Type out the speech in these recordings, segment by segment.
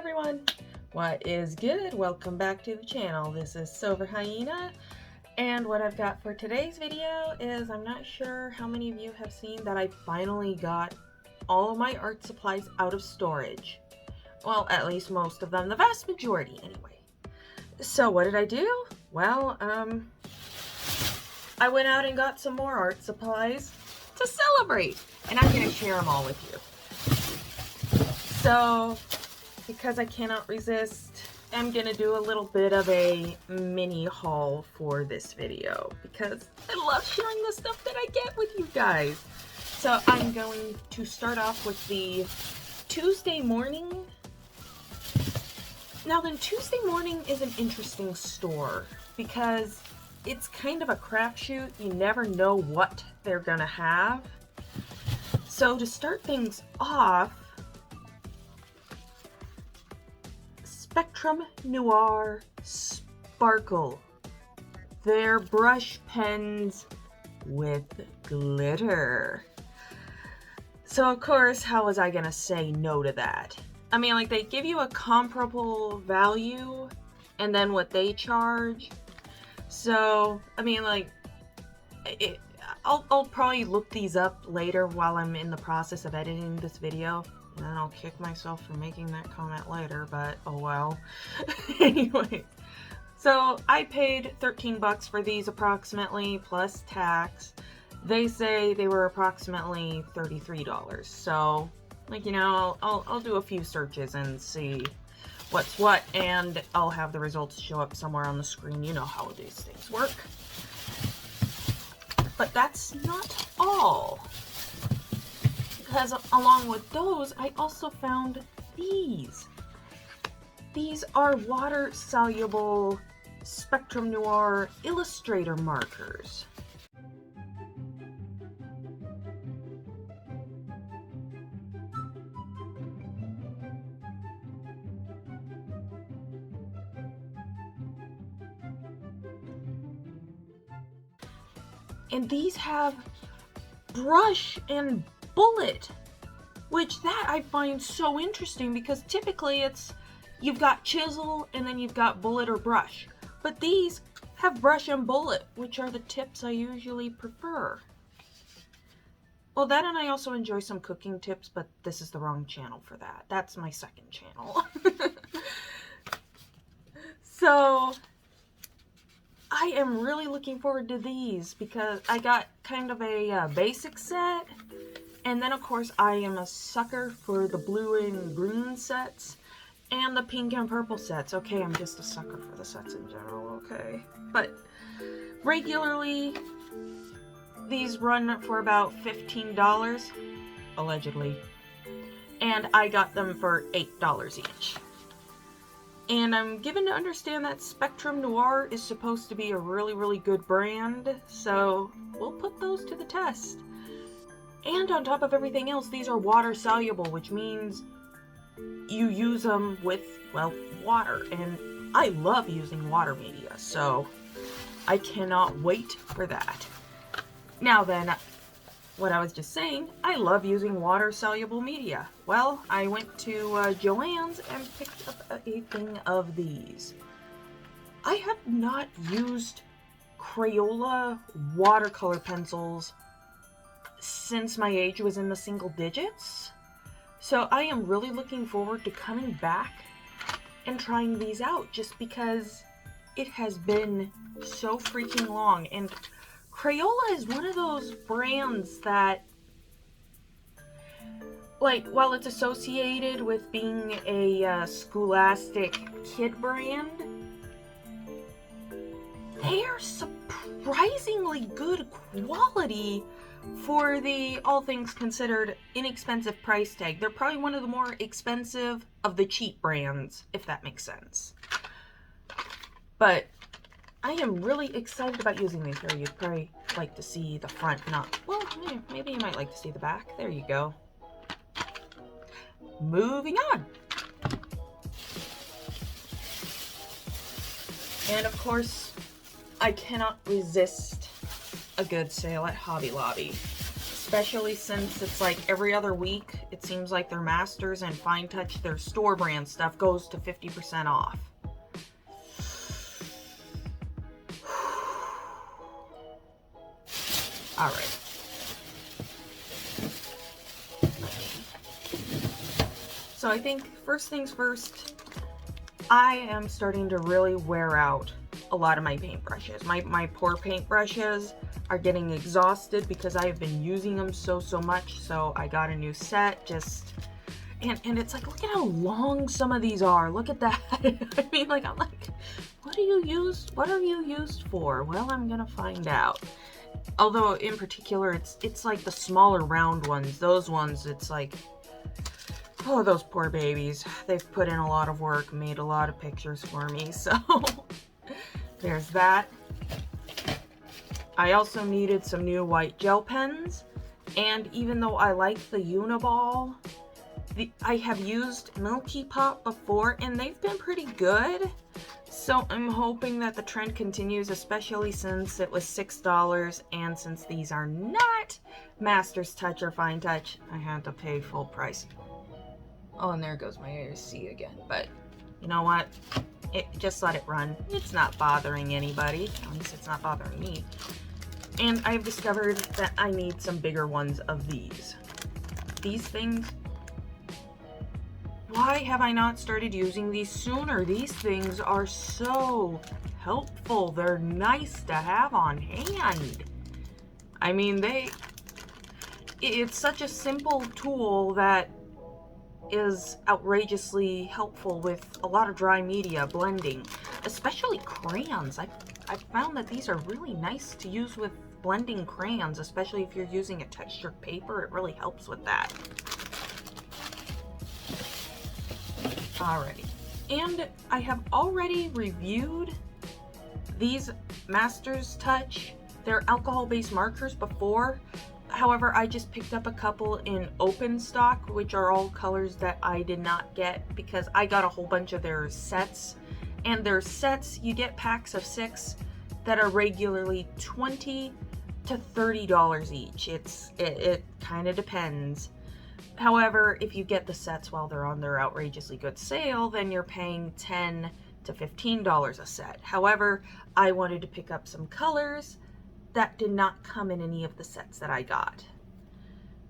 everyone, what is good? Welcome back to the channel. This is Silver Hyena, and what I've got for today's video is, I'm not sure how many of you have seen that I finally got all of my art supplies out of storage. Well, at least most of them, the vast majority anyway. So what did I do? Well, I went out and got some more art supplies to celebrate, and I'm gonna share them all with you. So, because I cannot resist, I'm gonna do a little bit of a mini haul for this video because I love sharing the stuff that I get with you guys. So I'm going to start off with the Tuesday morning. Now then, Tuesday morning is an interesting store because it's kind of a crapshoot. You never know what they're gonna have. So to start things off, Spectrum Noir Sparkle. They're brush pens with glitter. So of course, how was I gonna say no to that? I mean, like, they give you a comparable value and then what they charge. So, I mean, like, I'll probably look these up later while I'm in the process of editing this video. And then I'll kick myself for making that comment later, but oh well. Anyway, so I paid 13 bucks for these approximately, plus tax. They say they were approximately $33. So, like, you know, I'll do a few searches and see what's what, and I'll have the results show up somewhere on the screen. You know how these things work. But that's not all. Because along with those, I also found these. These are water-soluble Spectrum Noir Illustrator markers. And these have brush and bullet, which that I find so interesting because typically it's you've got chisel and then you've got bullet or brush, but these have brush and bullet, which are the tips I usually prefer. Well, that, and I also enjoy some cooking tips, but this is the wrong channel for that. That's my second channel. So I am really looking forward to these because I got kind of a basic set. And then, of course, I am a sucker for the blue and green sets and the pink and purple sets. Okay, I'm just a sucker for the sets in general, okay? But regularly, these run for about $15, allegedly. And I got them for $8 each. And I'm given to understand that Spectrum Noir is supposed to be a really, really good brand. So we'll put those to the test. And on top of everything else, these are water soluble, which means you use them with, well, water. And I love using water media, so I cannot wait for that. Now then, what I was just saying, I love using water soluble media. Well, I went to Joann's and picked up a thing of these. I have not used Crayola watercolor pencils since my age was in the single digits. So I am really looking forward to coming back and trying these out just because it has been so freaking long. And Crayola is one of those brands that, like, while it's associated with being a scholastic kid brand, they are surprisingly good quality for the, all things considered, inexpensive price tag. They're probably one of the more expensive of the cheap brands, if that makes sense. But I am really excited about using these. Here, you'd probably like to see the front, not, well, maybe you might like to see the back. There you go. Moving on. And of course, I cannot resist a good sale at Hobby Lobby, especially since it's like every other week. It seems like their Masters and Fine Touch, their store brand stuff, goes to 50% off. All right. So I think first things first, I am starting to really wear out a lot of my paintbrushes. My poor paintbrushes are getting exhausted because I have been using them so much. So I got a new set, and it's like, look at how long some of these are. Look at that. I mean, like, I'm like, what are you used for? Well, I'm gonna find out. Although in particular, it's like the smaller round ones. Those ones, it's like, oh, those poor babies. They've put in a lot of work, made a lot of pictures for me, so there's that. I also needed some new white gel pens, and even though I like the Uniball, I have used Milky Pop before, and they've been pretty good. So I'm hoping that the trend continues, especially since it was $6, and since these are not Master's Touch or Fine Touch, I had to pay full price. Oh, and there goes my AC again, but you know what? Just let it run. It's not bothering anybody. At least it's not bothering me. And I've discovered that I need some bigger ones of these. These things, why have I not started using these sooner? These things are so helpful. They're nice to have on hand. I mean, it's such a simple tool that is outrageously helpful with a lot of dry media blending, especially crayons. I found that these are really nice to use with blending crayons, especially if you're using a textured paper. It really helps with that. Alrighty, and I have already reviewed these Master's Touch, their alcohol-based markers before. However, I just picked up a couple in open stock, which are all colors that I did not get because I got a whole bunch of their sets. And their sets, you get packs of 6 that are regularly $20 to $30 each. It kind of depends. However, if you get the sets while they're on their outrageously good sale, then you're paying $10 to $15 a set. However, I wanted to pick up some colors that did not come in any of the sets that I got,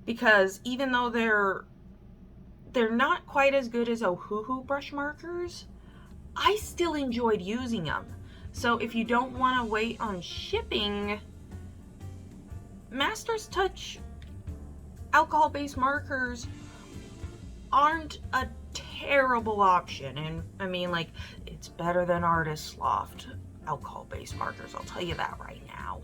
because even though they're not quite as good as Ohuhu brush markers, I still enjoyed using them. So if you don't want to wait on shipping, Master's Touch alcohol-based markers aren't a terrible option. And I mean, like, it's better than Artist Loft alcohol-based markers, I'll tell you that right now.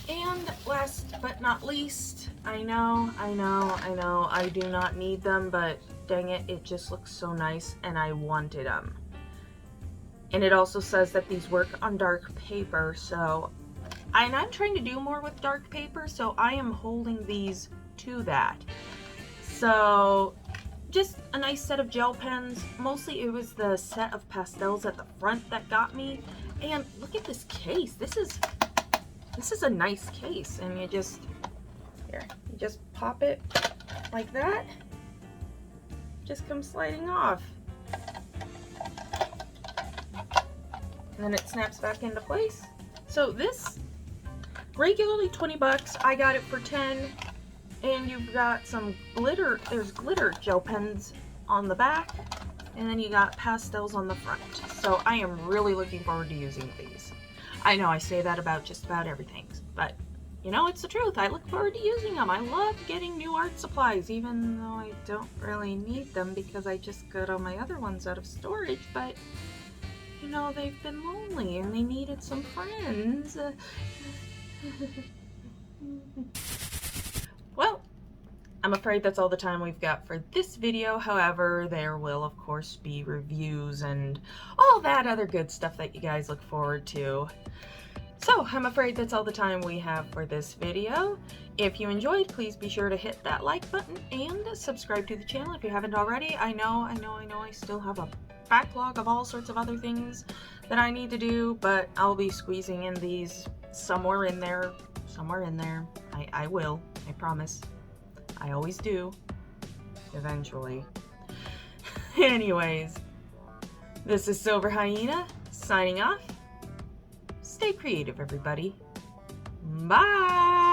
And last but not least, I know, I do not need them, but dang it, it just looks so nice and I wanted them. And it also says that these work on dark paper, so, and I'm trying to do more with dark paper, so I am holding these to that. So, just a nice set of gel pens. Mostly it was the set of pastels at the front that got me. And look at this case. This is a nice case, and you just pop it like that. Just comes sliding off. And then it snaps back into place. So this, regularly 20 bucks, I got it for 10. And you've got some glitter, there's glitter gel pens on the back, and then you got pastels on the front. So I am really looking forward to using these. I know I say that about just about everything, but you know, it's the truth. I look forward to using them. I love getting new art supplies, even though I don't really need them because I just got all my other ones out of storage, but you know, they've been lonely and they needed some friends. Well, I'm afraid that's all the time we've got for this video. However, there will of course be reviews and all that other good stuff that you guys look forward to. So I'm afraid that's all the time we have for this video. If you enjoyed, please be sure to hit that like button and subscribe to the channel if you haven't already. I know I still have a backlog of all sorts of other things that I need to do, but I'll be squeezing in these somewhere in there. Somewhere in there. I will. I promise. I always do. Eventually. Anyways, this is Silver Hyena signing off. Stay creative, everybody. Bye!